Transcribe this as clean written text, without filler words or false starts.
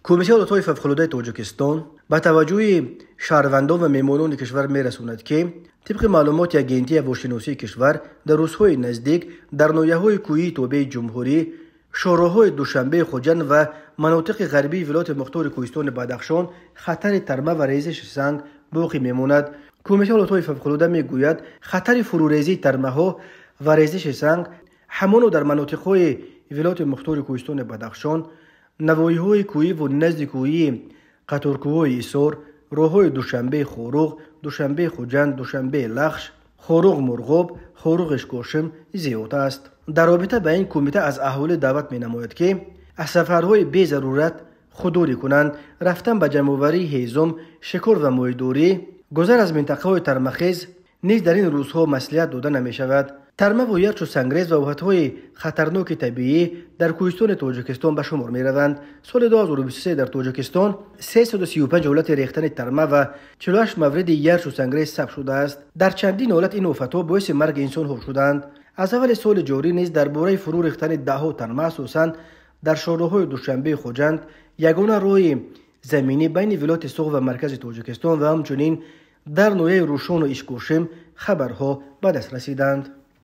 کمیته لطای فوق‌العاده تاجیکستان با توجه شهروندان و مهمانان کشور می‌رساند که طبق معلومات اگنتی هواشناسی کشور در روزهای نزدیک در ناحیه‌های کوهی توبه جمهوری، شوراهای دوشنبه خوجند و مناطق غربی ولایت مختار کوهستان بدخشان خطر ترمه و ریزش سنگ باقی میماند. کمیته لطای فوق‌العاده میگوید خطر فروریزی ترمه ها و ریزش سنگ همان در مناطق‌های ولایت مختار کوهستان بدخشان، نواحی‌های کوهی و نزد کوهی قطارکوه‌های ایسار، راه‌های دوشنبه خوروغ، دوشنبه خوجند، دوشنبه لخش، خوروغ مرغاب، خوروغ اشکاشم زیاد است. در رابطه با این کمیته از اهالی دعوت می‌نماید که از سفرهای بی ضرورت خودداری کنند، رفتن به جمع‌آوری هیزم، شکار و ماهی‌داری، گذر از منطقه‌های ترمه‌خیز نیز در این روزها مصلحت داده نمی‌شود. ترمه و یخ و سنگریز و واحدهای خطرناک طبیعی در کوهستان تاجیکستان به شمار می‌روند. سال 2023 در تاجیکستان 335 حالت ریختن ترمه و 48 مورد یخ و سنگریز ثبت شده است. در چندین حالت این آفت‌ها باعث مرگ انسان‌ها شدند. از اول سال جاری نیز درباره فرو ریختن ده‌ها ترمه اساساً در شهرهای دوشنبه خوجند، یگانه راه زمینی بین ولایت سوغ و مرکز تاجیکستان و همچنین در ناحیه روشان و اشکاشم خبرها به دست رسیدند.